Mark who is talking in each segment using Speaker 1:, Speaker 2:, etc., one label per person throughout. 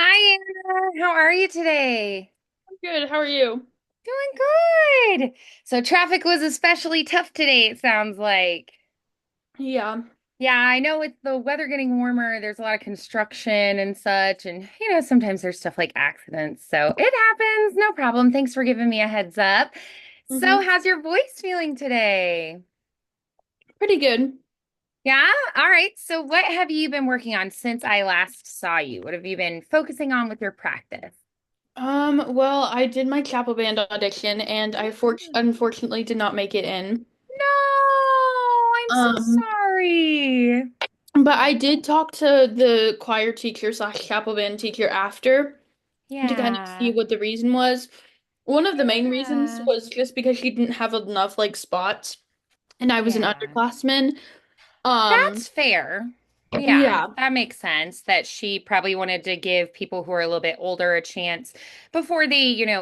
Speaker 1: Hi, Anna. How are you today?
Speaker 2: Good. How are you?
Speaker 1: Doing good. So traffic was especially tough today, it sounds like.
Speaker 2: Yeah.
Speaker 1: Yeah, I know with the weather getting warmer, there's a lot of construction and such, and sometimes there's stuff like accidents. So it happens, no problem. Thanks for giving me a heads up. So,
Speaker 2: hmm
Speaker 1: how's your voice feeling today?
Speaker 2: Pretty good.
Speaker 1: Yeah, all right. So, what have you been working on since I last saw you? What have you been focusing on with your practice?
Speaker 2: Well, I did my chapel band audition and I unfortunately did not make it in.
Speaker 1: No, I'm so
Speaker 2: Um,
Speaker 1: sorry.
Speaker 2: but I did talk to the choir teacher slash chapel band teacher after to kind of see
Speaker 1: Yeah.
Speaker 2: what the reason was. One of the main reasons
Speaker 1: Yeah.
Speaker 2: was just because she didn't have enough like spots and I was an
Speaker 1: Yeah.
Speaker 2: underclassman. Um,
Speaker 1: That's fair. Yeah,
Speaker 2: yeah.
Speaker 1: that makes sense that she probably wanted to give people who are a little bit older a chance before they,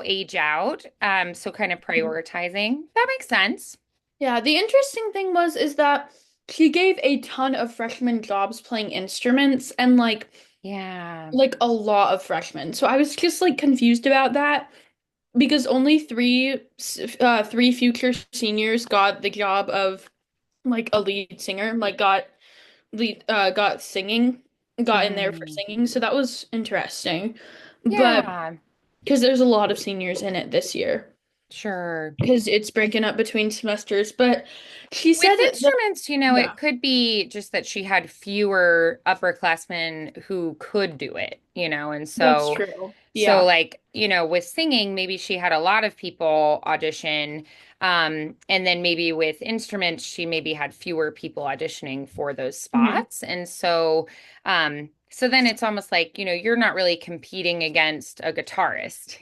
Speaker 1: age out. So kind of prioritizing. That makes sense.
Speaker 2: Yeah, the interesting thing was is that she gave a ton of freshmen jobs playing instruments and
Speaker 1: Yeah.
Speaker 2: like a lot of freshmen. So I was just like confused about that because only three future seniors got the job of like a lead singer, like got singing, got in there for
Speaker 1: Mhm.
Speaker 2: singing. So that was interesting. But
Speaker 1: Yeah,
Speaker 2: because there's a lot of seniors in it this year
Speaker 1: sure.
Speaker 2: because it's breaking up between semesters, but she said
Speaker 1: With
Speaker 2: that
Speaker 1: instruments,
Speaker 2: yeah.
Speaker 1: it could be just that she had fewer upperclassmen who could do it, and
Speaker 2: That's
Speaker 1: so
Speaker 2: true.
Speaker 1: so
Speaker 2: Yeah.
Speaker 1: like, with singing, maybe she had a lot of people audition. And then maybe with instruments, she maybe had fewer people auditioning for those
Speaker 2: hmm
Speaker 1: spots. And so then it's almost like, you're not really competing against a guitarist,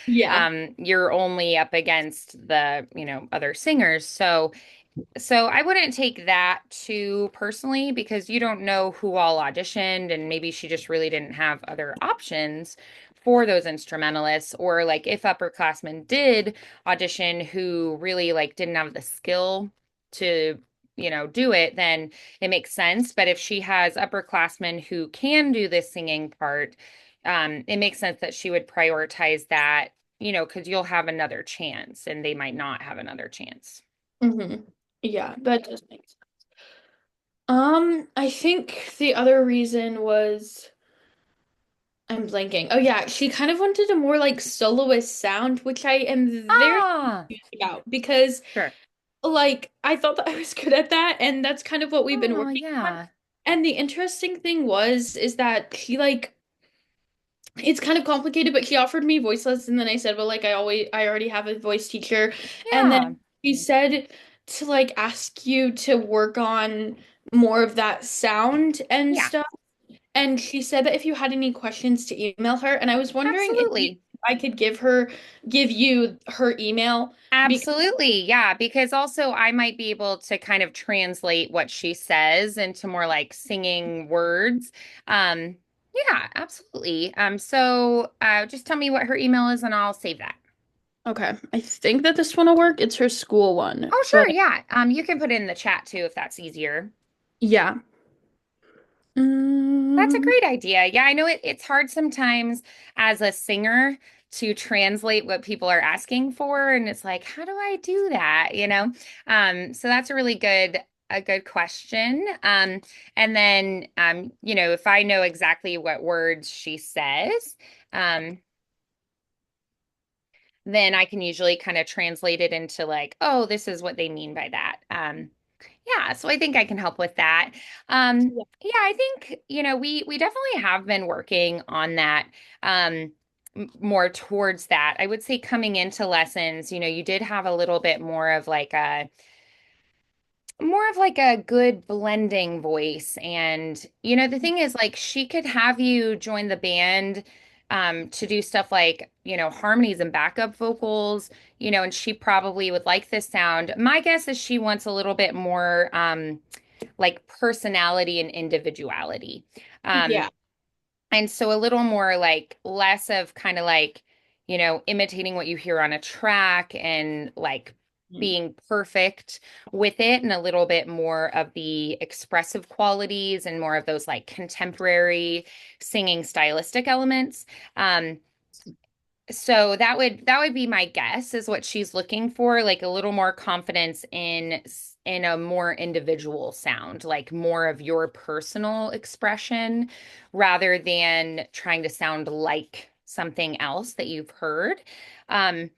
Speaker 2: Yeah.
Speaker 1: you're only up against the, other singers. So I wouldn't take that too personally because you don't know who all auditioned and maybe she just really didn't have other options for those instrumentalists, or like if upperclassmen did audition who really like didn't have the skill to do it, then it makes sense. But if she has upperclassmen who can do the singing part, it makes sense that she would prioritize that, because you'll have another chance and they might not have another chance.
Speaker 2: hmm Yeah, that does make sense. I think the other reason was I'm blanking. Oh yeah, she kind of wanted a more like soloist sound, which I am very
Speaker 1: Ah,
Speaker 2: confused about because
Speaker 1: sure.
Speaker 2: like I thought that I was good at that, and that's kind of what we've been
Speaker 1: Oh,
Speaker 2: working on.
Speaker 1: yeah.
Speaker 2: And the interesting thing was is that she like it's kind of complicated, but she offered me voice lessons, and then I said, well, like I already have a voice teacher, and
Speaker 1: Yeah.
Speaker 2: then she said to like ask you to work on more of that sound and
Speaker 1: Yeah.
Speaker 2: stuff. And she said that if you had any questions to email her, and I was wondering if
Speaker 1: Absolutely.
Speaker 2: I could give you her email because
Speaker 1: Absolutely. Yeah. Because also I might be able to kind of translate what she says into more like singing words. Um, yeah, absolutely. So just tell me what her email is and I'll save that.
Speaker 2: okay, I think that this one will work. It's her school one,
Speaker 1: Oh,
Speaker 2: but
Speaker 1: sure. Yeah. You can put it in the chat too if that's easier.
Speaker 2: yeah.
Speaker 1: That's a
Speaker 2: Mm,
Speaker 1: great idea. Yeah, I know it's hard sometimes as a singer to translate what people are asking for, and it's like, how do I do that? So that's a good question. And then if I know exactly what words she says, um, then I can usually kind of translate it into like, oh, this is what they mean by that. Yeah, so I think I can help with that. Yeah, I think, we definitely have been working on that, more towards that. I would say coming into lessons, you did have a little bit more of like a good blending voice. And the thing is, like, she could have you join the band to do stuff like harmonies and backup vocals, and she probably would like this sound. My guess is she wants a little bit more like personality and individuality.
Speaker 2: yeah.
Speaker 1: And so a little more like less of kind of like imitating what you hear on a track and like being perfect with it and a little bit more of the expressive qualities and more of those like contemporary singing stylistic elements. Um, so that would be my guess is what she's looking for, like a little more confidence in a more individual sound, like more of your personal expression rather than trying to sound like something else that you've heard. Um,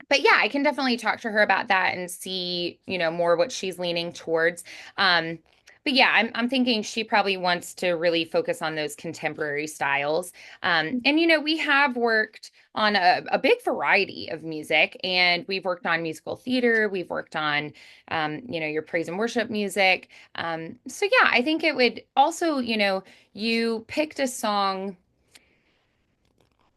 Speaker 1: but yeah, I can definitely talk to her about that and see, more what she's leaning towards. Um, but yeah, I'm thinking she probably wants to really focus on those contemporary styles. And we have worked on a big variety of music, and we've worked on musical theater, we've worked on, your praise and worship music. So yeah, I think it would also, you picked a song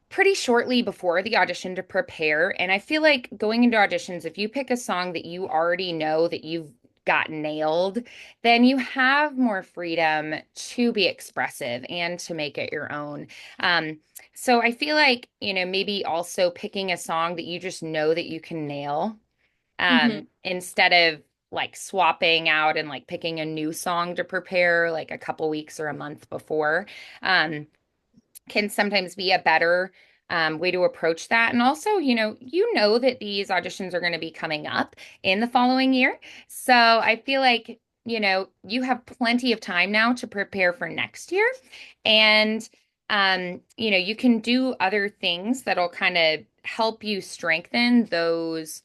Speaker 1: pretty shortly before the audition to prepare. And I feel like going into auditions, if you pick a song that you already know that you've got nailed, then you have more freedom to be expressive and to make it your own. So I feel like, maybe also picking a song that you just know that you can nail,
Speaker 2: Hmm.
Speaker 1: instead of like swapping out and like picking a new song to prepare like a couple weeks or a month before. Um, can sometimes be a better way to approach that. And also, you know that these auditions are going to be coming up in the following year. So I feel like, you have plenty of time now to prepare for next year. And, you can do other things that'll kind of help you strengthen those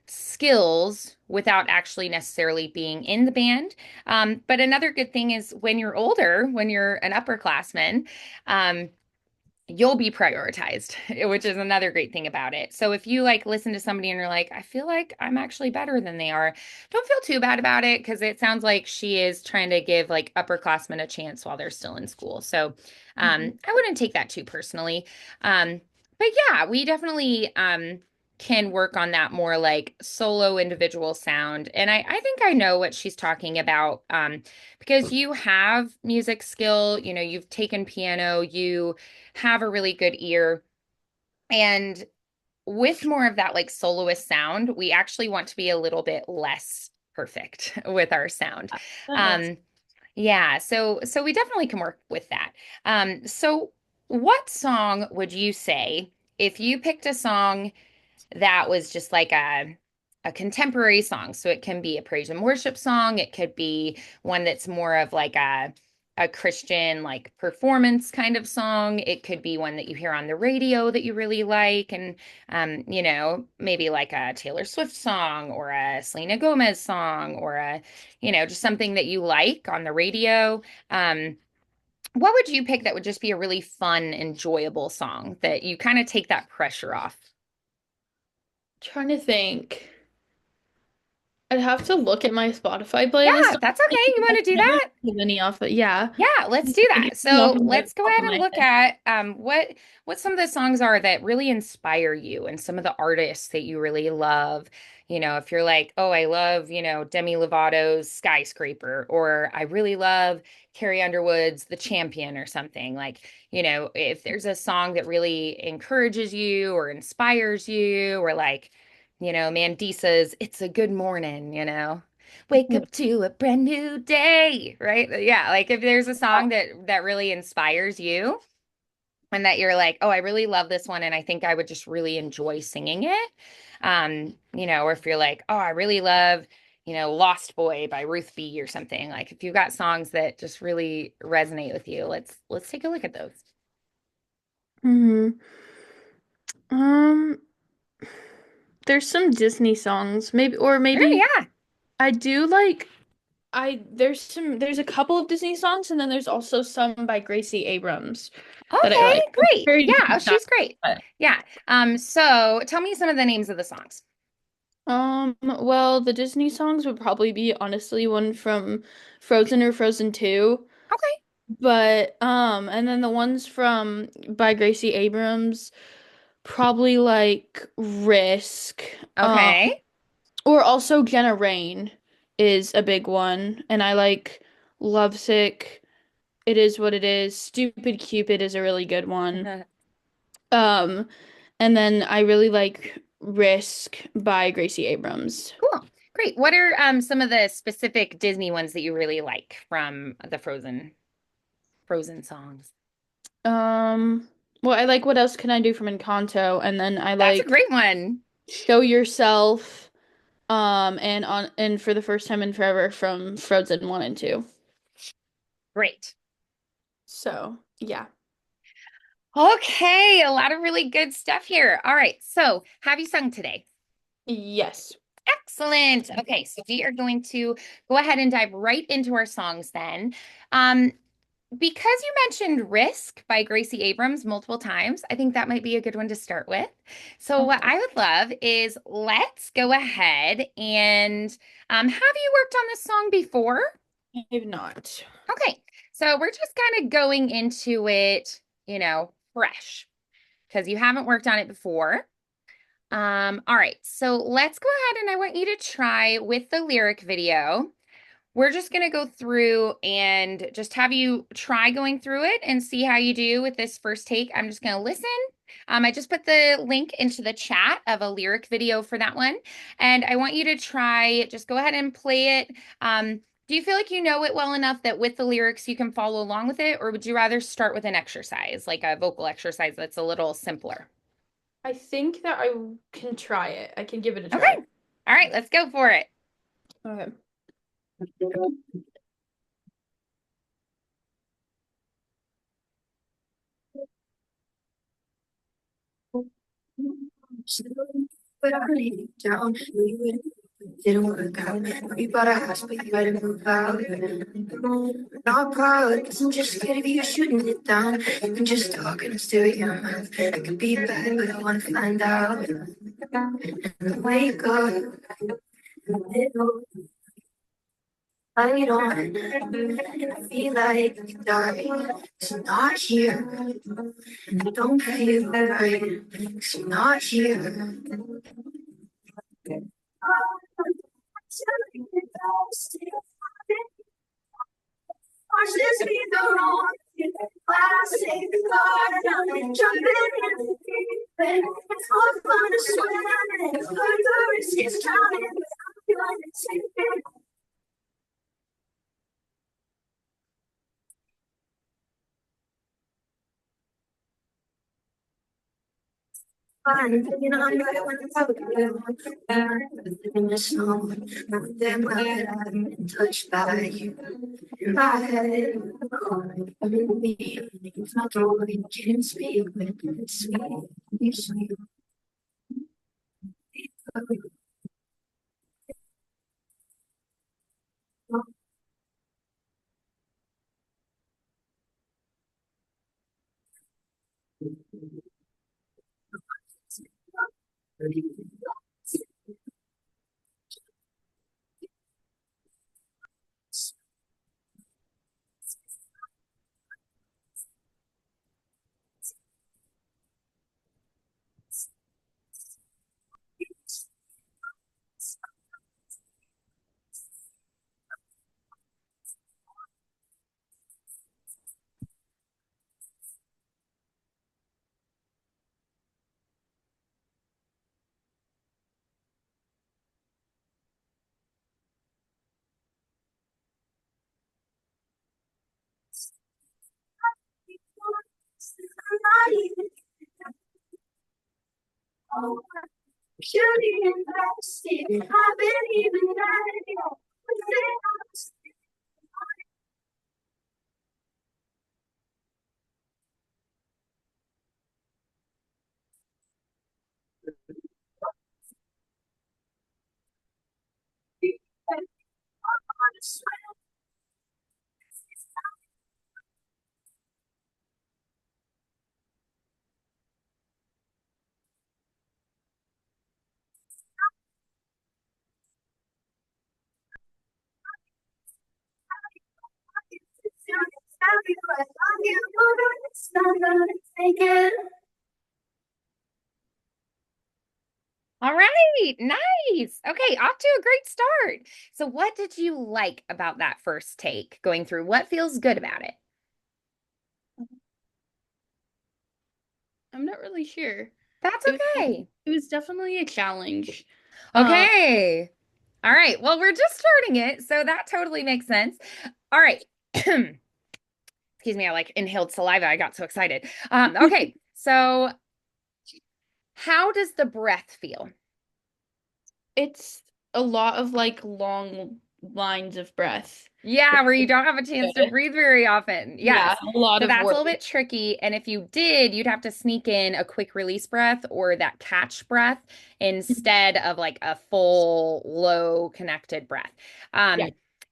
Speaker 1: skills without actually necessarily being in the band. But another good thing is when you're older, when you're an upperclassman, um, you'll be prioritized, which is another great thing about it. So if you like listen to somebody and you're like, I feel like I'm actually better than they are, don't feel too bad about it because it sounds like she is trying to give like upperclassmen a chance while they're still in school. So I wouldn't take that too personally. But yeah, we definitely can work on that more like solo individual sound. And I think I know what she's talking about, because you have music skill, you've taken piano, you have a really good ear. And with more of that like soloist sound, we actually want to be a little bit less perfect with our sound.
Speaker 2: That makes
Speaker 1: Um, yeah, so we definitely can work with that. So what song would you say if you picked a song that was just like a contemporary song? So it can be a praise and worship song, it could be one that's more of like a Christian like performance kind of song. It could be one that you hear on the radio that you really like, and maybe like a Taylor Swift song or a Selena Gomez song or just something that you like on the radio. What would you pick that would just be a really fun, enjoyable song that you kind of take that pressure off?
Speaker 2: Trying to think. I'd have to look at my Spotify
Speaker 1: Yeah,
Speaker 2: playlist.
Speaker 1: that's okay. You want to do
Speaker 2: I don't
Speaker 1: that?
Speaker 2: have any off, but yeah.
Speaker 1: Yeah, let's do
Speaker 2: I
Speaker 1: that.
Speaker 2: guess off
Speaker 1: So
Speaker 2: the
Speaker 1: let's go
Speaker 2: top
Speaker 1: ahead
Speaker 2: of
Speaker 1: and
Speaker 2: my
Speaker 1: look
Speaker 2: head.
Speaker 1: at what some of the songs are that really inspire you and some of the artists that you really love. If you're like, oh, I love, Demi Lovato's Skyscraper, or I really love Carrie Underwood's The Champion or something. Like, if there's a song that really encourages you or inspires you, or like, Mandisa's It's a Good Morning. Wake up to a brand new day, right? Yeah, like if there's a song that really inspires you and that you're like, oh, I really love this one and I think I would just really enjoy singing it. Or if you're like, oh, I really love, Lost Boy by Ruth B or something. Like if you've got songs that just really resonate with you, let's take a look at those.
Speaker 2: Hmm. Um, there's some Disney songs, maybe, or
Speaker 1: Sure,
Speaker 2: maybe
Speaker 1: yeah.
Speaker 2: I do like there's a couple of Disney songs and then there's also some by Gracie Abrams that I
Speaker 1: Okay,
Speaker 2: like.
Speaker 1: great.
Speaker 2: Very
Speaker 1: Yeah, oh,
Speaker 2: different
Speaker 1: she's great.
Speaker 2: style.
Speaker 1: Yeah. So tell me some of the names of the songs.
Speaker 2: Well, the Disney songs would probably be honestly one from Frozen or Frozen 2.
Speaker 1: Okay.
Speaker 2: But and then the ones from by Gracie Abrams, probably like Risk.
Speaker 1: Okay.
Speaker 2: Or also Jenna Rain is a big one. And I like Lovesick. It is what it is. Stupid Cupid is a really good one. Um, and then I really like Risk by Gracie Abrams.
Speaker 1: Cool. Great. What are some of the specific Disney ones that you really like from the Frozen songs?
Speaker 2: Um, well, I like What Else Can I Do from Encanto, and then I
Speaker 1: That's a
Speaker 2: like
Speaker 1: great one.
Speaker 2: Show Yourself, and For the First Time in Forever from Frozen 1 and 2.
Speaker 1: Great.
Speaker 2: So, yeah.
Speaker 1: Okay, a lot of really good stuff here. All right. So, have you sung today?
Speaker 2: Yes.
Speaker 1: Excellent. Okay, so we are going to go ahead and dive right into our songs then. Um, because you mentioned Risk by Gracie Abrams multiple times, I think that might be a good one to start with. So, what
Speaker 2: Okay.
Speaker 1: I would love is let's go ahead and have you worked on this song before?
Speaker 2: I have not.
Speaker 1: Okay, so we're just kind of going into it, fresh because you haven't worked on it before. All right, so let's go ahead and I want you to try with the lyric video. We're just going to go through and just have you try going through it and see how you do with this first take. I'm just going to listen. I just put the link into the chat of a lyric video for that one. And I want you to try, just go ahead and play it. Do you feel like you know it well enough that with the lyrics you can follow along with it? Or would you rather start with an exercise, like a vocal exercise that's a little simpler?
Speaker 2: I think that I can try it. I can give it a
Speaker 1: Okay.
Speaker 2: try.
Speaker 1: All right, let's go for it.
Speaker 2: Okay.
Speaker 3: But I laid it down. We went, didn't work out. We bought a house, but you had to move out. Not proud, cause I'm just scared of you shooting it down. I'm just talking to steal your mouth. I could be bad, but I wanna find out. And wake up, little light on. And I feel like dying. It's not here. And I don't feel right. It's not here. Watch this be the wrong classic garden. Jumping in the deep end. It's more fun to swim. It's good to risk is drowning. I feel like it's sinking. I'm thinking I'm right when it's over. In the snow, not them right. I've been touched by you. My head, calling me. It's not the way you can speak, but it's sweet. You sweet. Shooting and blasting, I've been even at
Speaker 1: All right, nice. Okay, off to a great start. So, what did you like about that first take going through? What feels good about it?
Speaker 2: I'm not really sure.
Speaker 1: That's
Speaker 2: It was,
Speaker 1: okay.
Speaker 2: it was definitely a challenge. Um,
Speaker 1: Okay. All right. Well, we're just starting it, so that totally makes sense. All right. Excuse me, I like inhaled saliva. I got so excited. Okay. So how does the breath feel?
Speaker 2: it's a lot of like long lines of breath.
Speaker 1: Yeah, where you don't have a chance to breathe very often.
Speaker 2: Yeah,
Speaker 1: Yes.
Speaker 2: a lot
Speaker 1: So
Speaker 2: of
Speaker 1: that's a
Speaker 2: work.
Speaker 1: little bit tricky. And if you did, you'd have to sneak in a quick release breath or that catch breath instead of like a full, low connected breath.
Speaker 2: Yeah.
Speaker 1: Um,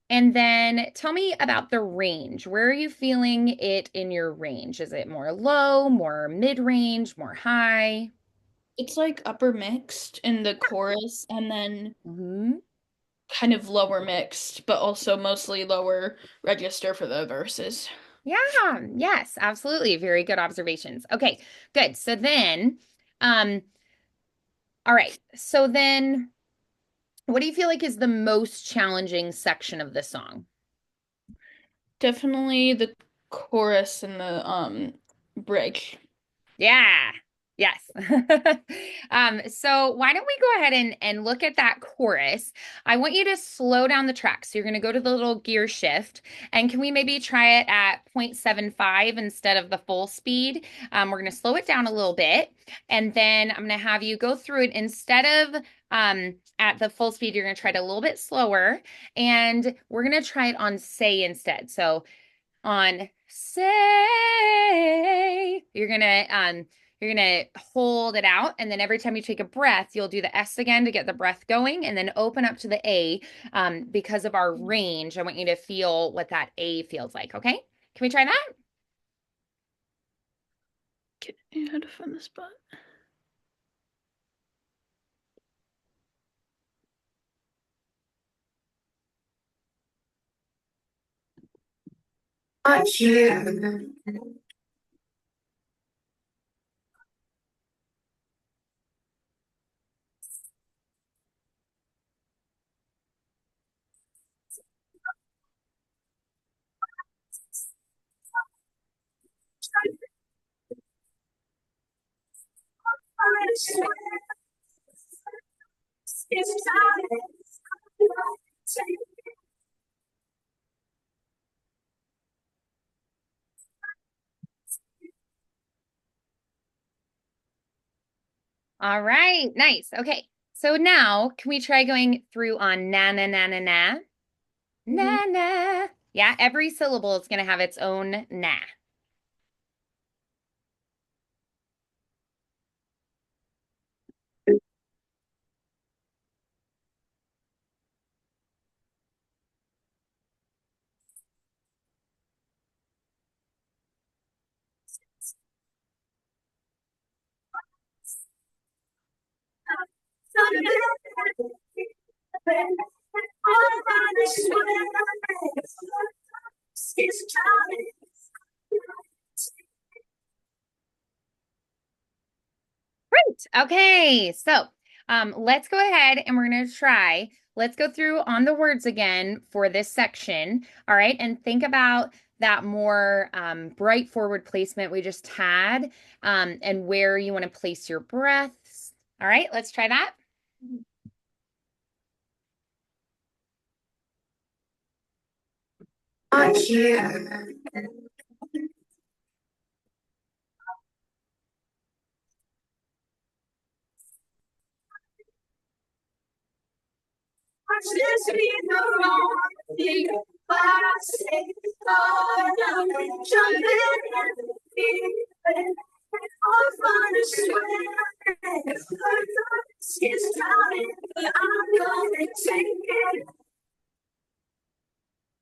Speaker 1: and then tell me about the range. Where are you feeling it in your range? Is it more low, more mid-range, more high?
Speaker 2: It's like upper mixed in the chorus and then
Speaker 1: Mhm.
Speaker 2: kind of lower mixed, but also mostly lower register for the verses.
Speaker 1: Yeah, yes, absolutely. Very good observations. Okay, good. So then, um, all right. So then, what do you feel like is the most challenging section of the song?
Speaker 2: Definitely the chorus and the bridge.
Speaker 1: Yeah. Yes. So why don't we go ahead and look at that chorus? I want you to slow down the track. So you're going to go to the little gear shift, and can we maybe try it at 0.75 instead of the full speed? We're going to slow it down a little bit, and then I'm going to have you go through it instead of at the full speed. You're going to try it a little bit slower, and we're going to try it on say instead. So on say. You're gonna hold it out, and then every time you take a breath, you'll do the S again to get the breath going, and then open up to the A. Because of our range, I want you to feel what that A feels like. Okay, can we try that?
Speaker 2: Okay, I had to find the spot.
Speaker 3: Not you.
Speaker 1: All right, nice. Okay, so now can we try going through on na na na na na
Speaker 2: Mhm.
Speaker 1: na na? Yeah, every syllable is gonna have its own na. Great. Okay, so let's go ahead and we're going to try. Let's go through on the words again for this section. All right, and think about that more bright forward placement we just had and where you want to place your breaths. All right, let's try that.
Speaker 3: Not you.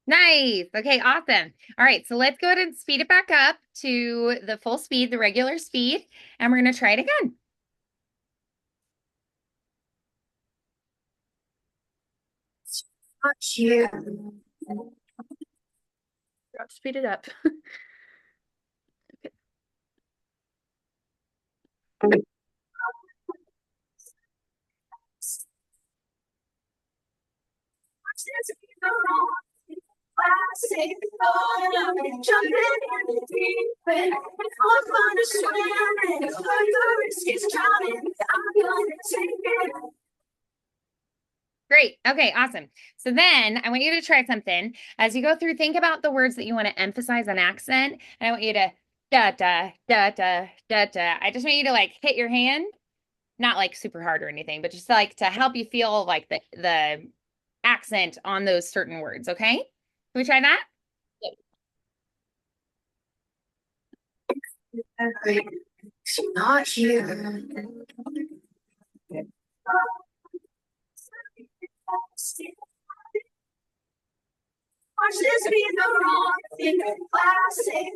Speaker 1: Nice. Okay, awesome. All right, so let's go ahead and speed it back up to the full speed, the regular speed, and we're going to try it again.
Speaker 3: Not you.
Speaker 2: Forgot to speed it up.
Speaker 3: classic. Jumping in the deep end. It's more fun to swim. And the risk is drowning. I'm gonna take it.
Speaker 1: Great. Okay, awesome. So then I want you to try something. As you go through, think about the words that you want to emphasize on accent. And I want you to da da da da da da. I just want you to like hit your hand, not like super hard or anything, but just like to help you feel like the accent on those certain words, okay? Can we try that?
Speaker 3: She's not here. Watch this be the wrong thing. Classic.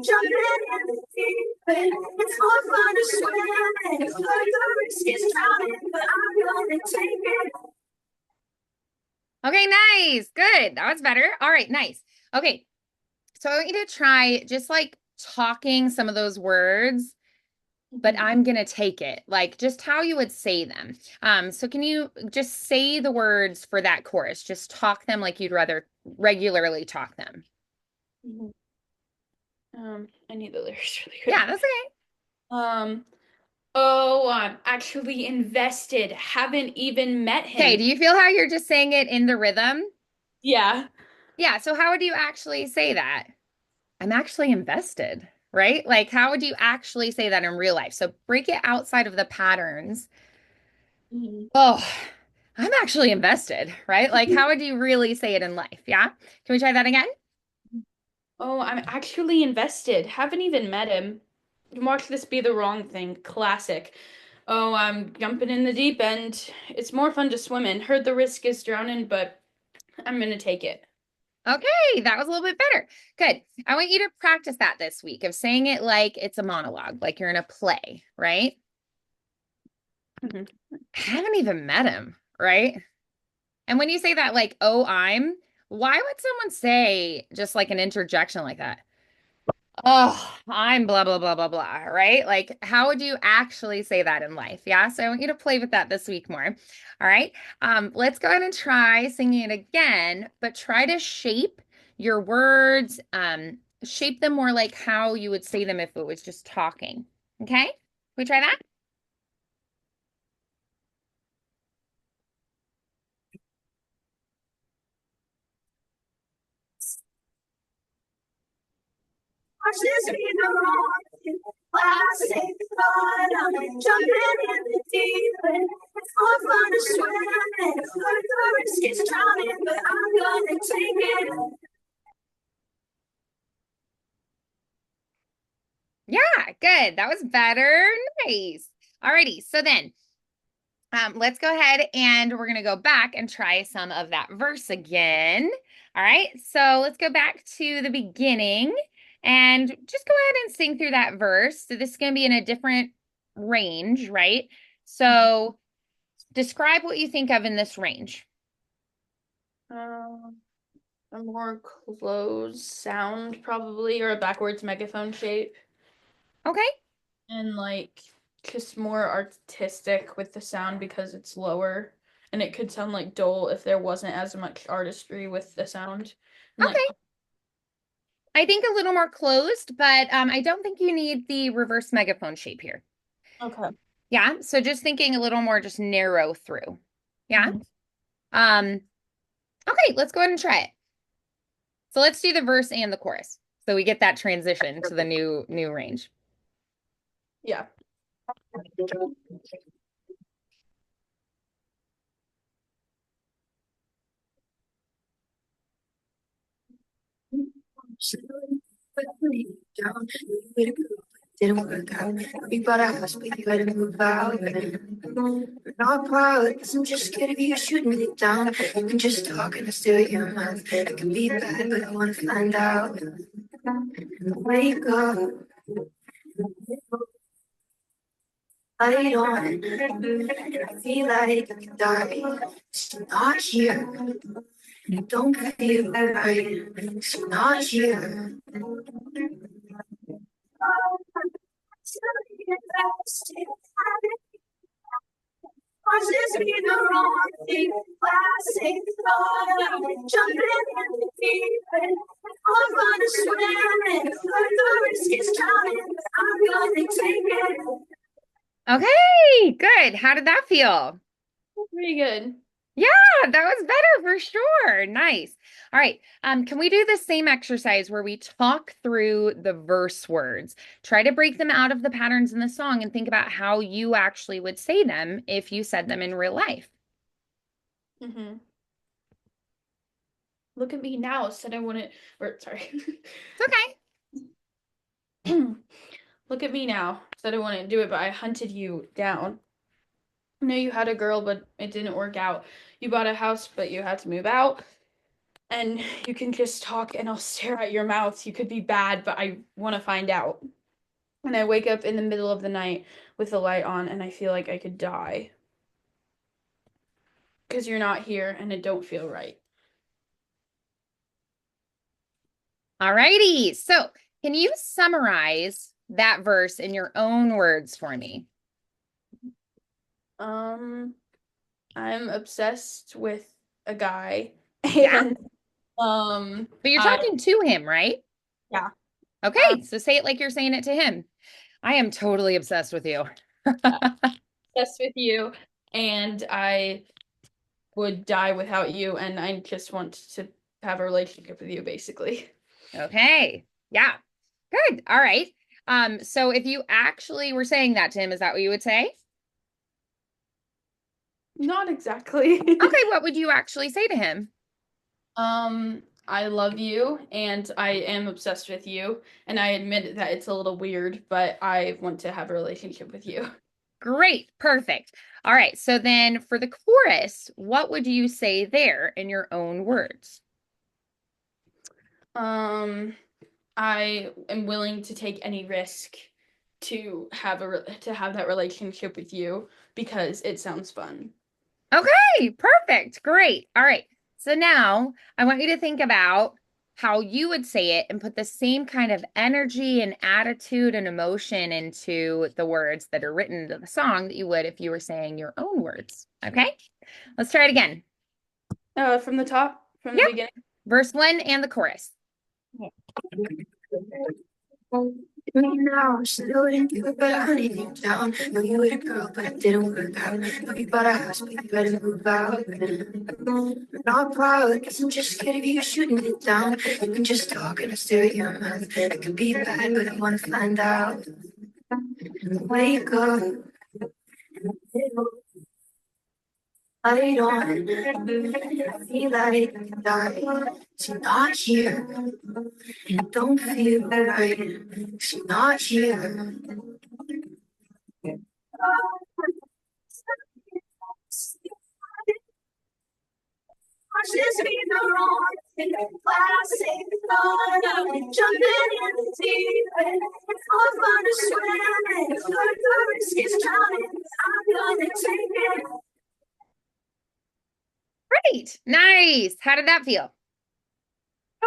Speaker 3: Jumping in the deep end. It's more fun to swim. And the risk is drowning, but I'm gonna take it.
Speaker 1: Okay, nice. Good. That was better. All right, nice. Okay. So I want you to try just like talking some of those words, but I'm gonna take it. Like just how you would say them. So can you just say the words for that chorus? Just talk them like you'd rather regularly talk them.
Speaker 2: I need the lyrics really quick.
Speaker 1: Yeah, that's okay.
Speaker 2: Oh, I'm actually invested. Haven't even met him.
Speaker 1: Okay, do you feel how you're just saying it in the rhythm?
Speaker 2: Yeah.
Speaker 1: Yeah, so how would you actually say that? I'm actually invested, right? Like, how would you actually say that in real life? So break it outside of the patterns. Oh, I'm actually invested, right? Like, how would you really say it in life? Yeah. Can we try that again?
Speaker 2: Oh, I'm actually invested. Haven't even met him. Watch this be the wrong thing. Classic. Oh, I'm jumping in the deep end. It's more fun to swim in. Heard the risk is drowning, but I'm gonna take it.
Speaker 1: Okay, that was a little bit better. Good. I want you to practice that this week of saying it like it's a monologue, like you're in a play, right?
Speaker 2: Mhm.
Speaker 1: Haven't even met him, right? And when you say that, like, oh, why would someone say just like an interjection like that? Oh, I'm blah, blah, blah, blah, blah, right? Like, how would you actually say that in life? Yeah. So I want you to play with that this week more. All right. Let's go ahead and try singing it again, but try to shape your words, shape them more like how you would say them if it was just talking. Okay. Can we try that?
Speaker 3: Watch this be the wrong thing. Classic. Jumping in the deep end. It's more fun to swim. And the risk is drowning, but I'm gonna take it.
Speaker 1: Yeah, good. That was better. Nice. Alrighty. So then, let's go ahead and we're going to go back and try some of that verse again. All right. So let's go back to the beginning and just go ahead and sing through that verse. So this is going to be in a different range, right? So describe what you think of in this range.
Speaker 2: A more closed sound, probably, or a backwards megaphone shape.
Speaker 1: Okay.
Speaker 2: And like just more artistic with the sound because it's lower. And it could sound like dull if there wasn't as much artistry with the sound. And like
Speaker 1: Okay. I think a little more closed, but I don't think you need the reverse megaphone shape here.
Speaker 2: okay.
Speaker 1: Yeah. So just thinking a little more just narrow through. Yeah.
Speaker 2: Mhm.
Speaker 1: Okay, let's go ahead and try it. So let's do the verse and the chorus. So we get that transition to the new range.
Speaker 2: Yeah.
Speaker 3: Down, didn't work out. We bought a house, but you had to move out. Not proud, cause I'm just scared of you shooting it down. I'm just talking to steal your mouth. I can be bad, but I wanna find out. Wake up, light on. I feel like I could die. It's not here. Don't feel right. It's not here. Watch this be the wrong thing. Classic thought. Jumping in the deep end. I'm gonna swim it. But the risk is drowning. I'm gonna take it.
Speaker 1: Okay, good. How did that feel?
Speaker 2: Pretty good.
Speaker 1: Yeah, that was better for sure. Nice. All right. Can we do the same exercise where we talk through the verse words? Try to break them out of the patterns in the song and think about how you actually would say them if you said them in real life.
Speaker 2: Mm-hmm. Look at me now. Said I wouldn't, or sorry.
Speaker 1: It's okay.
Speaker 2: Look at me now. Said I wouldn't do it, but I hunted you down. I know you had a girl, but it didn't work out. You bought a house, but you had to move out. And you can just talk and I'll stare at your mouth. You could be bad, but I want to find out. And I wake up in the middle of the night with the light on and I feel like I could die. Because you're not here and it don't feel right.
Speaker 1: All righty. So, can you summarize that verse in your own words for me?
Speaker 2: I'm obsessed with a guy
Speaker 1: Yeah.
Speaker 2: and
Speaker 1: But you're
Speaker 2: I
Speaker 1: talking to him, right?
Speaker 2: yeah.
Speaker 1: Okay, so say it like you're saying it to him. I am totally obsessed with you.
Speaker 2: Obsessed with you and I would die without you and I just want to have a relationship with you basically.
Speaker 1: Okay. Yeah. Good. All right. So if you actually were saying that to him, is that what you would say?
Speaker 2: Not exactly.
Speaker 1: Okay, what would you actually say to him?
Speaker 2: I love you and I am obsessed with you and I admit that it's a little weird, but I want to have a relationship with you.
Speaker 1: Great. Perfect. All right. So then for the chorus, what would you say there in your own words?
Speaker 2: Um, I am willing to take any risk to to have that relationship with you because it sounds fun.
Speaker 1: Okay, perfect. Great. All right. So now I want you to think about how you would say it and put the same kind of energy and attitude and emotion into the words that are written into the song that you would if you were saying your own words. Okay, let's try it again.
Speaker 2: From the top, from the
Speaker 1: Yep.
Speaker 2: beginning.
Speaker 1: Verse one and the chorus.
Speaker 3: Now I'm still in you, but I need you down. Know you were a girl, but it didn't work out. Know you bought a house, but you better move out. I'm not proud, guess I'm just scared of you shooting it down. You can just talk and I stare at your mouth. I could be bad, but I wanna find out. Wake up, light on. I feel like I die. She's not here. It don't feel right. She's not here. Watch this be the wrong thing. Classic thought. Jumping in the deep end. I'm gonna swim it. But the risk is drowning. I'm gonna take it.
Speaker 1: Great. Nice. How did that feel?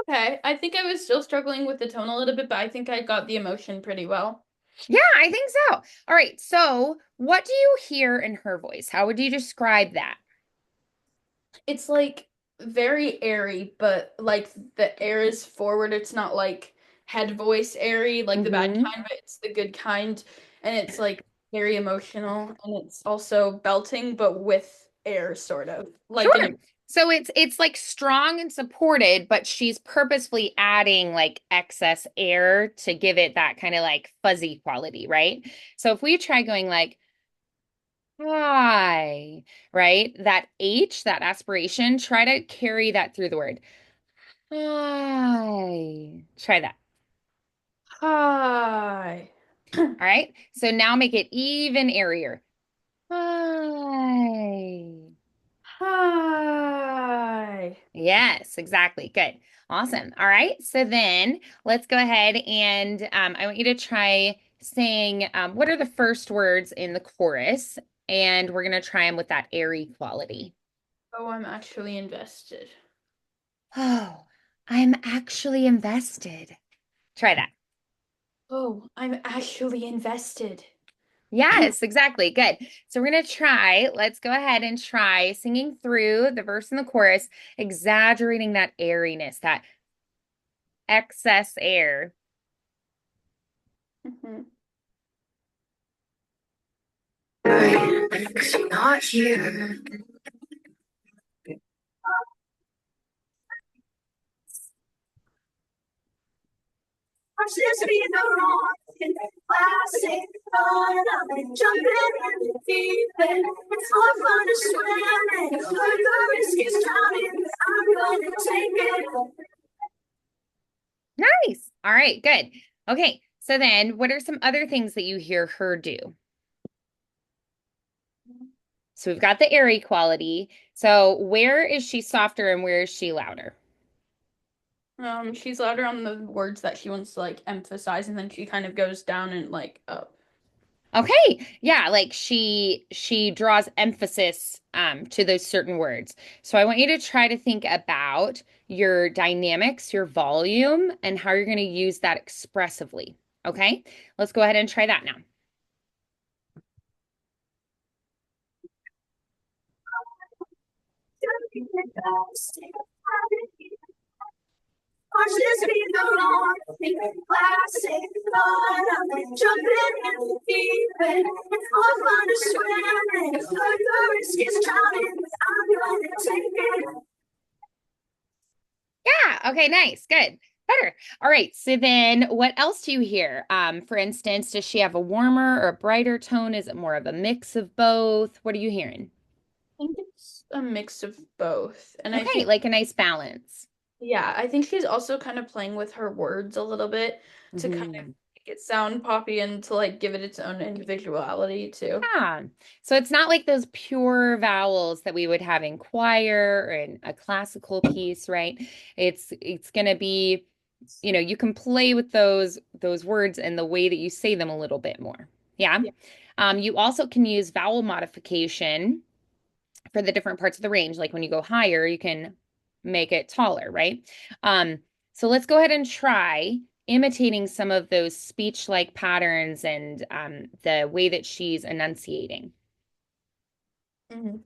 Speaker 2: Okay, I think I was still struggling with the tone a little bit, but I think I got the emotion pretty well.
Speaker 1: Yeah, I think so. All right. So, what do you hear in her voice? How would you describe that?
Speaker 2: It's like very airy, but like the air is forward. It's not like head voice airy, like the bad
Speaker 1: Mhm.
Speaker 2: kind, but it's the good kind. And it's like very emotional and it's also belting, but with air sort of. Like
Speaker 1: Sure.
Speaker 2: in
Speaker 1: So it's like strong and supported, but she's purposefully adding like excess air to give it that kind of like fuzzy quality, right? So if we try going like hi, right? That H, that aspiration, try to carry that through the word. Hi. Try that.
Speaker 2: hi.
Speaker 1: All right. So now make it even airier. Hi.
Speaker 2: Hi.
Speaker 1: Yes, exactly. Good. Awesome. All right. So then let's go ahead and I want you to try saying what are the first words in the chorus? And we're going to try them with that airy quality.
Speaker 2: Oh, I'm actually invested.
Speaker 1: Oh, I'm actually invested. Try that.
Speaker 2: Oh, I'm actually invested.
Speaker 1: Yes, exactly. Good. So we're going to try, let's go ahead and try singing through the verse and the chorus, exaggerating that airiness, that excess air.
Speaker 2: Mhm.
Speaker 3: Cause you're not here. Watch this be the wrong classic fun of it. Jumping in the deep end. It's more fun to swim in. But the risk is drowning. I'm gonna take it.
Speaker 1: Nice. All right, good. Okay. So then what are some other things that you hear her do? So we've got the airy quality. So where is she softer and where is she louder?
Speaker 2: She's louder on the words that she wants to like emphasize, and then she kind of goes down and like up.
Speaker 1: Okay. Yeah, like she draws emphasis to those certain words. So I want you to try to think about your dynamics, your volume, and how you're going to use that expressively. Okay? Let's go ahead and try that now.
Speaker 3: Watch this be the wrong classic fun of it. Jumping in the deep end. It's more fun to swim in. But the risk is drowning. I'm gonna take it.
Speaker 1: Yeah, okay, nice. Good. Better. All right. So then what else do you hear? For instance, does she have a warmer or a brighter tone? Is it more of a mix of both? What are you hearing?
Speaker 2: I think it's a mix of both. And I
Speaker 1: Okay,
Speaker 2: think,
Speaker 1: like a nice balance.
Speaker 2: yeah, I think she's also kind of playing with her words a little bit to kind of
Speaker 1: Mhm.
Speaker 2: make it sound poppy and to like give it its own individuality too.
Speaker 1: Yeah. So it's not like those pure vowels that we would have in choir or in a classical piece, right? It's going to be, you can play with those words and the way that you say them a little bit more. Yeah.
Speaker 2: Yeah.
Speaker 1: You also can use vowel modification for the different parts of the range. Like when you go higher, you can make it taller, right? Um, so let's go ahead and try imitating some of those speech-like patterns and the way that she's enunciating.
Speaker 2: Mhm.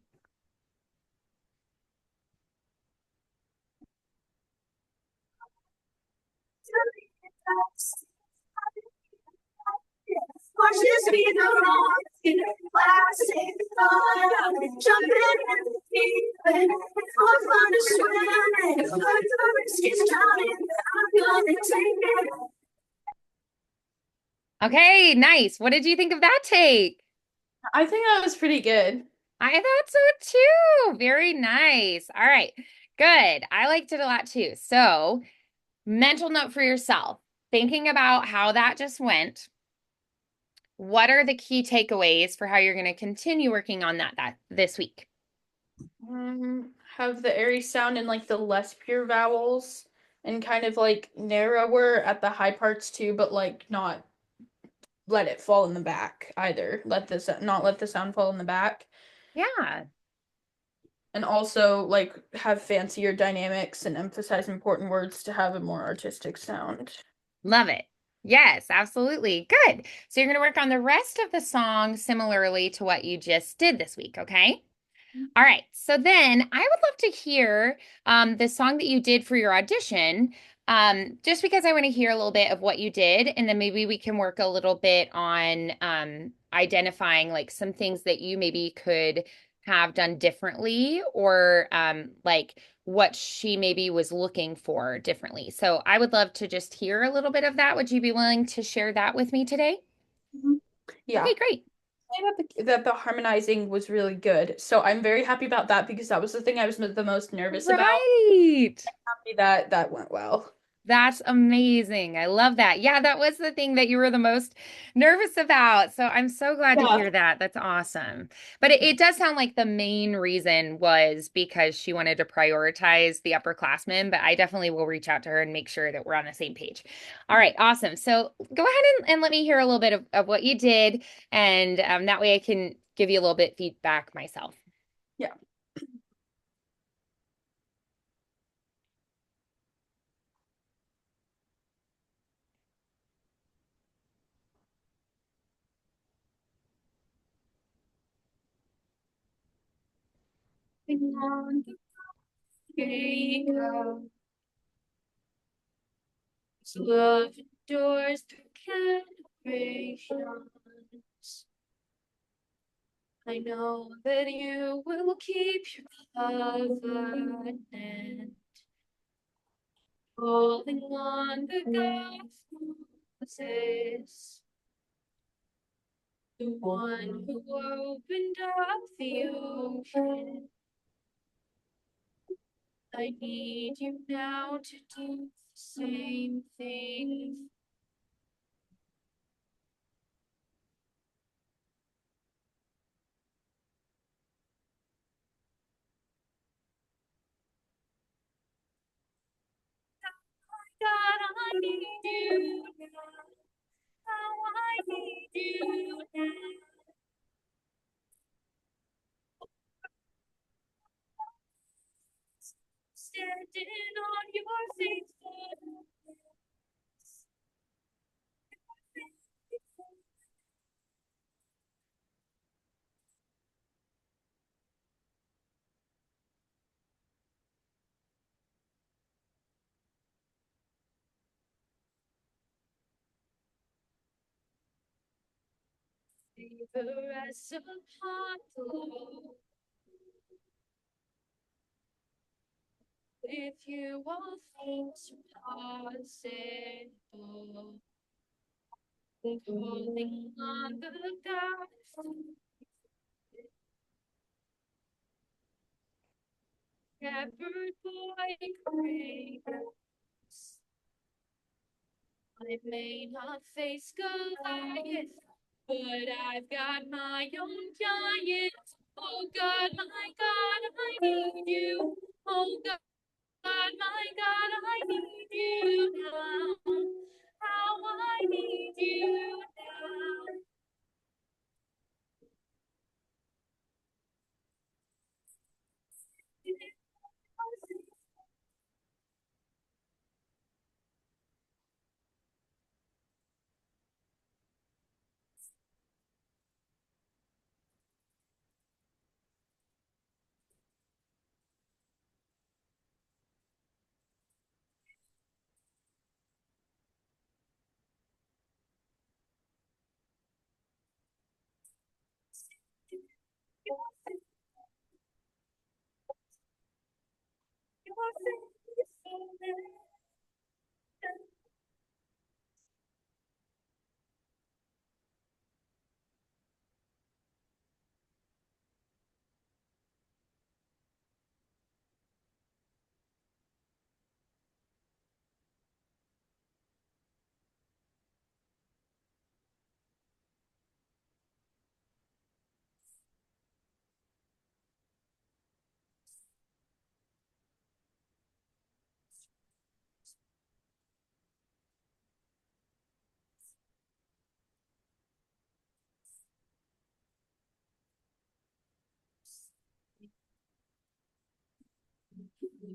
Speaker 3: Watch this be the wrong classic fun of it. Jumping in the deep end. It's more fun to swim in. But the risk is drowning. I'm gonna take it.
Speaker 1: Okay, nice. What did you think of that take?
Speaker 2: I think that was pretty good.
Speaker 1: I thought so too. Very nice. All right, good. I liked it a lot too. So, mental note for yourself, thinking about how that just went. What are the key takeaways for how you're going to continue working on that this week?
Speaker 2: Have the airy sound in like the less pure vowels and kind of like narrower at the high parts too, but like not let it fall in the back either. Not let the sound fall in the back.
Speaker 1: Yeah,
Speaker 2: And also like have fancier dynamics and emphasize important words to have a more artistic sound.
Speaker 1: love it. Yes, absolutely. Good. So you're going to work on the rest of the song similarly to what you just did this week, okay? All right. So then I would love to hear the song that you did for your audition, just because I want to hear a little bit of what you did, and then maybe we can work a little bit on identifying like some things that you maybe could have done differently or like what she maybe was looking for differently. So I would love to just hear a little bit of that. Would you be willing to share that with me today?
Speaker 2: Mhm. Yeah.
Speaker 1: Okay, great.
Speaker 2: Say that the harmonizing was really good. So I'm very happy about that because that was the thing I was the most nervous about.
Speaker 1: Right.
Speaker 2: Happy that that went well.
Speaker 1: That's amazing. I love that. Yeah, that was the thing that you were the most nervous about. So I'm so glad to
Speaker 2: Yeah.
Speaker 1: hear that. That's awesome. But it does sound like the main reason was because she wanted to prioritize the upperclassmen, but I definitely will reach out to her and make sure that we're on the same page. All right, awesome. So go ahead and let me hear a little bit of what you did, and that way I can give you a little bit feedback myself.
Speaker 2: Yeah. on the gatehouse. Love endures through generations. I know that you will keep your covenant, calling on the God of Moses, the one who opened up the ocean. I need you now to do the same thing. God, I need you now. How I need you now. Standing on your faithfulness. Favor as upon the Lord. With you all things are possible. Calling on the God of shepherd boy grace. I may not face Goliath, but I've got my own giant. Oh God, my God, I need you. Oh God, my God, I need you now. How I need you now. Your faithfulness.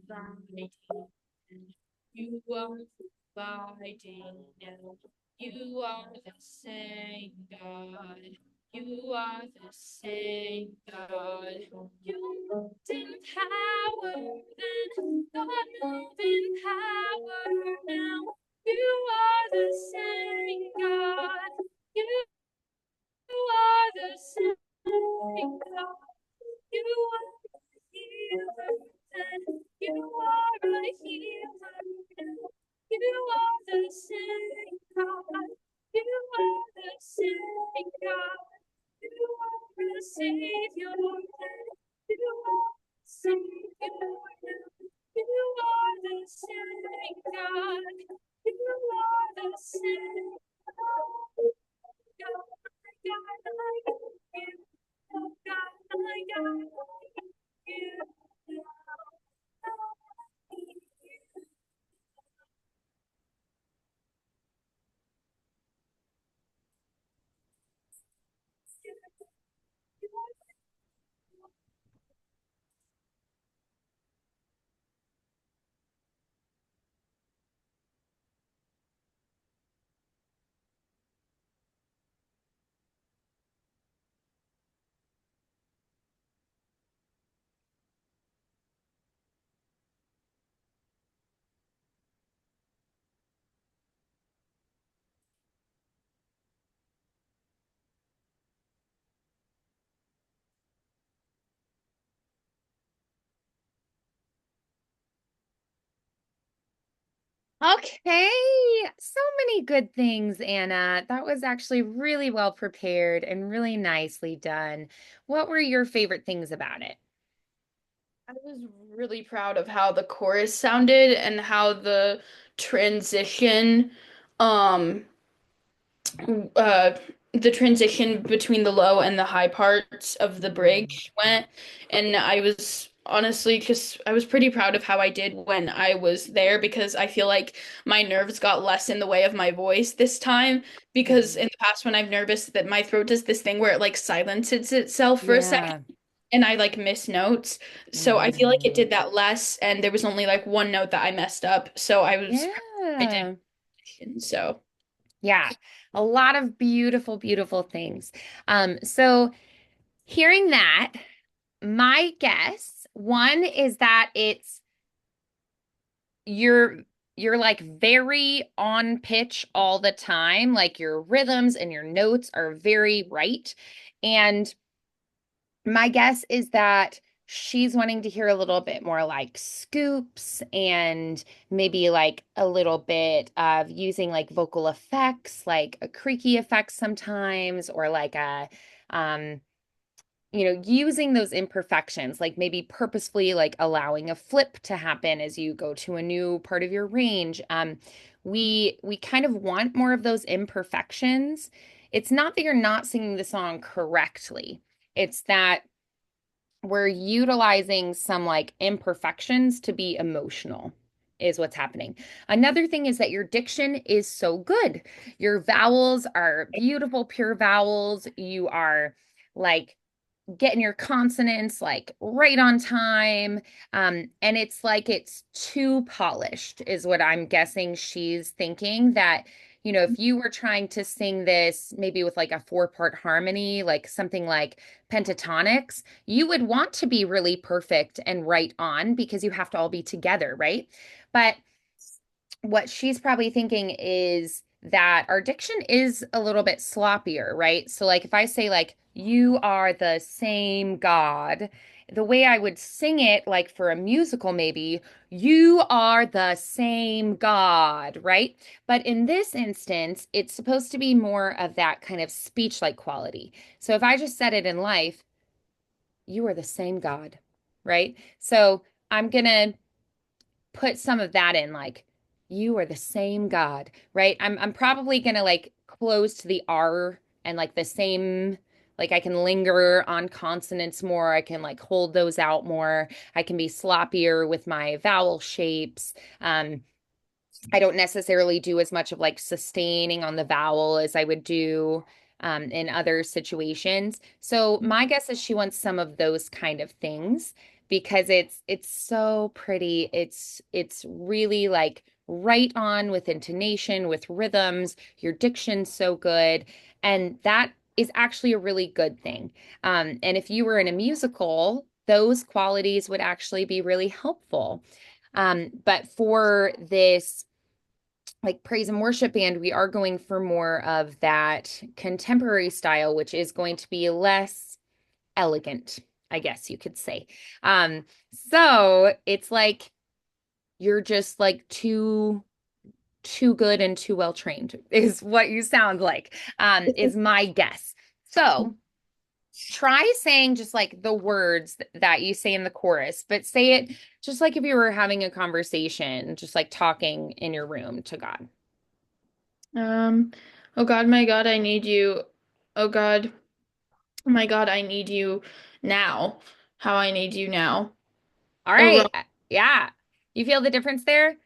Speaker 2: Providing. You are providing now. You are the same God. You are the same God. You moved in power then. God move in power now. You are the same God. You are the same God. You are the healer then. You are a healer now. You are the same God. You are the same God. You are the Savior then. You are the Savior
Speaker 1: Okay, so many good things, Anna. That was actually really well prepared and really nicely done. What were your favorite things about it?
Speaker 2: I was really proud of how the chorus sounded and how the transition, um, uh, the transition between the low and the high parts of the
Speaker 1: Mm.
Speaker 2: bridge went. And I was honestly just, I was pretty proud of how I did when I was there because I feel like my nerves got less in the way of my voice this time. Because
Speaker 1: Mhm.
Speaker 2: in the past, when I've nervous, that my throat does this thing where it like silences itself for a second
Speaker 1: Yeah.
Speaker 2: and I like miss notes. So I feel like it
Speaker 1: Mhm.
Speaker 2: did that less, and there was only like one note that I messed up. So I was proud I
Speaker 1: Yeah.
Speaker 2: did. So
Speaker 1: Yeah. A lot of beautiful, beautiful things. So hearing that, my guess, one is that you're you're like very on pitch all the time, like your rhythms and your notes are very right. And my guess is that she's wanting to hear a little bit more like scoops and maybe like a little bit of using like vocal effects, like a creaky effect sometimes, or like a um using those imperfections, like maybe purposefully like allowing a flip to happen as you go to a new part of your range. We kind of want more of those imperfections. It's not that you're not singing the song correctly. It's that we're utilizing some like imperfections to be emotional is what's happening. Another thing is that your diction is so good. Your vowels are beautiful, pure vowels. You are like getting your consonants like right on time. And it's like it's too polished, is what I'm guessing she's thinking. That, if you were trying to sing this maybe with like a four-part harmony, like something like pentatonics, you would want to be really perfect and right on because you have to all be together, right? But what she's probably thinking is that our diction is a little bit sloppier, right? So, like, if I say, like, you are the same God, the way I would sing it, like for a musical, maybe, you are the same God, right? But in this instance, it's supposed to be more of that kind of speech like quality. So, if I just said it in life, you are the same God, right? So, I'm going to put some of that in, like, you are the same God, right? I'm probably gonna like close to the R and like the same, like I can linger on consonants more. I can like hold those out more. I can be sloppier with my vowel shapes. I don't necessarily do as much of like sustaining on the vowel as I would do in other situations. So my guess is she wants some of those kind of things because it's so pretty. It's really like right on with intonation, with rhythms. Your diction's so good, and that is actually a really good thing. And if you were in a musical, those qualities would actually be really helpful. But for this like praise and worship band, we are going for more of that contemporary style, which is going to be less elegant, I guess you could say. So it's like you're just like too good and too well trained is what you sound like, is my guess. So try saying just like the words that you say in the chorus, but say it just like if you were having a conversation, just like talking in your room to God.
Speaker 2: um, oh God, my God, I need you. Oh God, my God, I need you now. How I need you now.
Speaker 1: All
Speaker 2: Oh
Speaker 1: right.
Speaker 2: Ro-
Speaker 1: Yeah. You feel the difference there?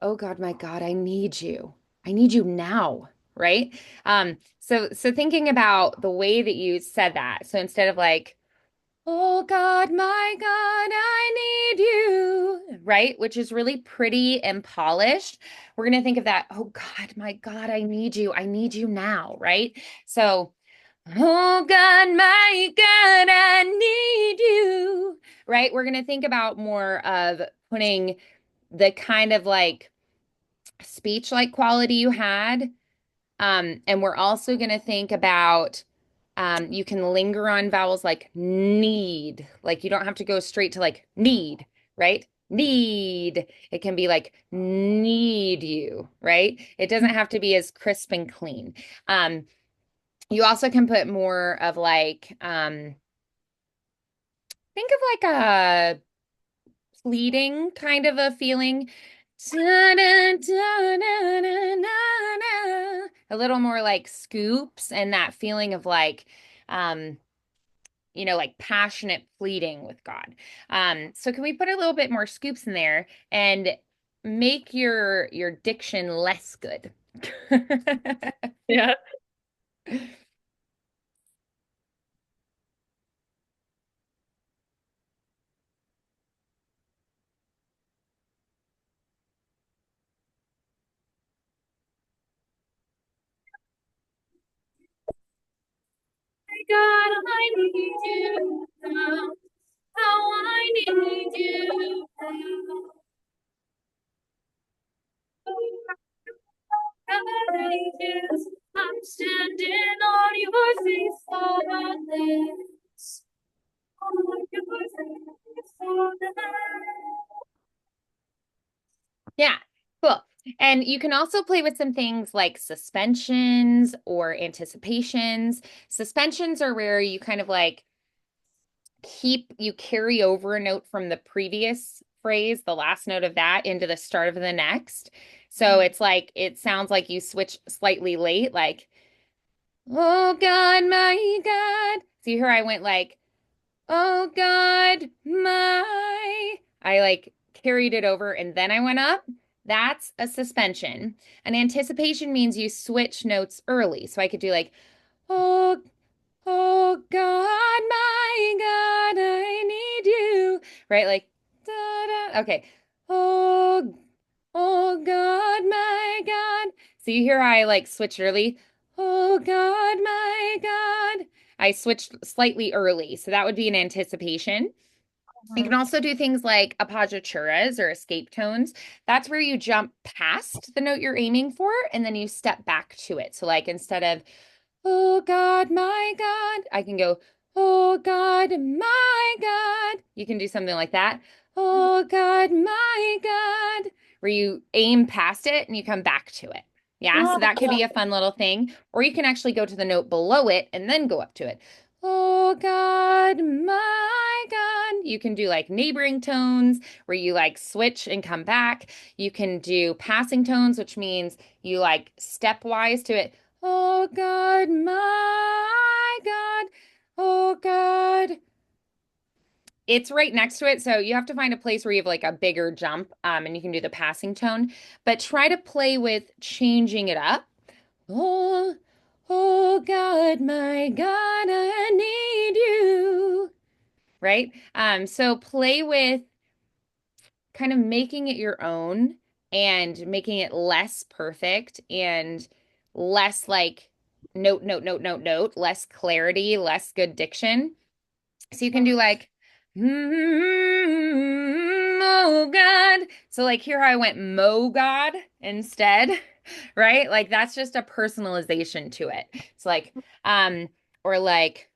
Speaker 1: Oh God, my God, I need you. I need you now, right? So thinking about the way that you said that. So instead of like, oh God, my God, I need you, right? Which is really pretty and polished. We're gonna think of that, oh God, my God, I need you. I need you now, right? So oh God, my God, I need you. Right? We're going to think about more of putting the kind of like speech like quality you had. And we're also going to think about you can linger on vowels like need. Like you don't have to go straight to like need, right? need. It can be like need you, right? It doesn't have to be as crisp and clean. You also can put more of like, think of like a pleading kind of a feeling. A little more like scoops and that feeling of like, um, like passionate pleading with God. So can we put a little bit more scoops in there and make your diction less good?
Speaker 2: Yeah. God, I need you now. How I need you now. I'm standing on your faithfulness. On your faithfulness.
Speaker 1: Yeah, cool. And you can also play with some things like suspensions or anticipations. Suspensions are where you kind of like you carry over a note from the previous phrase, the last note of that, into the start of the next. So it's like it sounds like you switch slightly late, like, oh God, my God. See here I went like, oh God, I like carried it over and then I went up. That's a suspension. An anticipation means you switch notes early. So I could do like, oh, oh God, my God, I need you. Right? Like, da, da. Okay. Oh, oh God, my God. So you hear I like switch early. Oh God, my God. I switched slightly early. So that would be an anticipation. You can also do things like appoggiaturas or escape tones. That's where you jump past the note you're aiming for and then you step back to it. So, like, instead of, oh God, my God, I can go, oh God, my God. You can do something like that. Oh God, my God, where you aim past it and you come back to it. Yeah, so that could be a fun little thing. Or you can actually go to the note below it and then go up to it. Oh God, my God. You can do like neighboring tones where you like switch and come back. You can do passing tones, which means you like stepwise to it. Oh God, my God. Oh God. It's right next to it, so you have to find a place where you have like a bigger jump, and you can do the passing tone. But try to play with changing it up. Oh, oh God, my God, I need you. Right? So play with kind of making it your own and making it less perfect and less like note, note, note, note, note, less clarity, less good diction. So you can do like, oh God. So like here I went mo God instead, right? Like that's just a personalization to it. It's like, or like,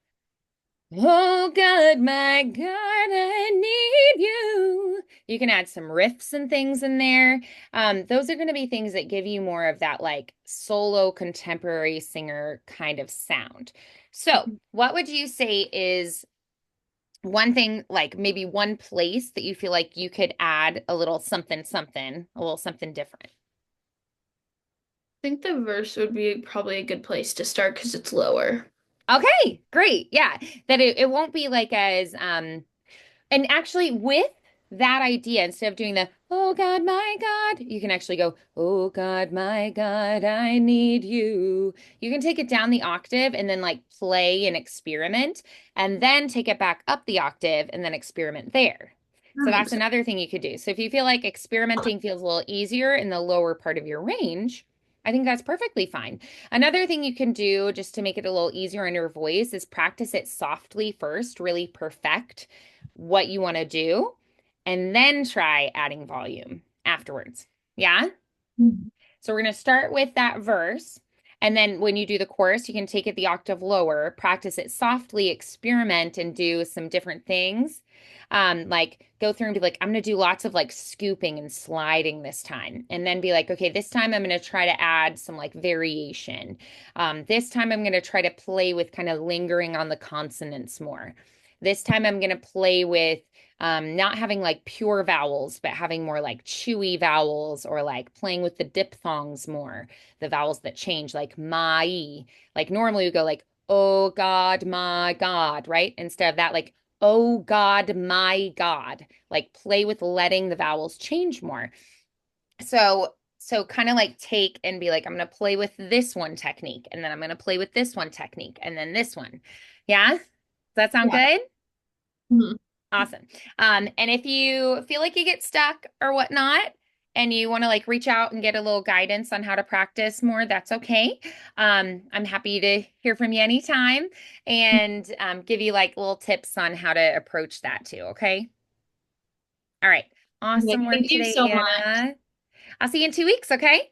Speaker 1: oh God, my God, I need you. You can add some riffs and things in there. Those are going to be things that give you more of that like solo contemporary singer kind of sound. So, what would you say is one thing, like maybe one place that you feel like you could add a little something, something, a little something different?
Speaker 2: I think the verse would be probably a good place to start because it's lower.
Speaker 1: Okay, great. Yeah, that it won't be like as and actually, with that idea, instead of doing the, oh God, my God, you can actually go, oh God, my God, I need you. You can take it down the octave and then like play and experiment, and then take it back up the octave and then experiment there. So
Speaker 2: That
Speaker 1: that's
Speaker 2: makes sense.
Speaker 1: another thing you could do. So if you feel like experimenting feels a little easier in the lower part of your range, I think that's perfectly fine. Another thing you can do just to make it a little easier on your voice is practice it softly first, really perfect what you want to do, and then try adding volume afterwards. Yeah.
Speaker 2: Mhm.
Speaker 1: So we're going to start with that verse. And then when you do the chorus, you can take it the octave lower, practice it softly, experiment, and do some different things. Like go through and be like, I'm going to do lots of like scooping and sliding this time. And then be like, okay, this time I'm going to try to add some like variation. This time I'm going to try to play with kind of lingering on the consonants more. This time I'm going to play with not having like pure vowels, but having more like chewy vowels or like playing with the diphthongs more, the vowels that change, like my. Like normally we go like, oh God, my God, right? Instead of that, like, oh God, my God. Like play with letting the vowels change more. So kind of like take and be like, I'm going to play with this one technique, and then I'm going to play with this one technique, and then this one. Yeah? Does that sound
Speaker 2: Yeah.
Speaker 1: good?
Speaker 2: Mhm.
Speaker 1: Awesome. And if you feel like you get stuck or whatnot, and you want to like reach out and get a little guidance on how to practice more, that's okay. I'm happy to hear from you anytime and give you like little tips on how to approach that too. Okay. All right.
Speaker 2: Okay,
Speaker 1: Awesome work
Speaker 2: thank you so
Speaker 1: today,
Speaker 2: much.
Speaker 1: Anna. I'll see you in 2 weeks. Okay.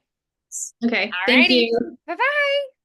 Speaker 2: Okay,
Speaker 1: All
Speaker 2: thank
Speaker 1: righty.
Speaker 2: you.
Speaker 1: Bye bye.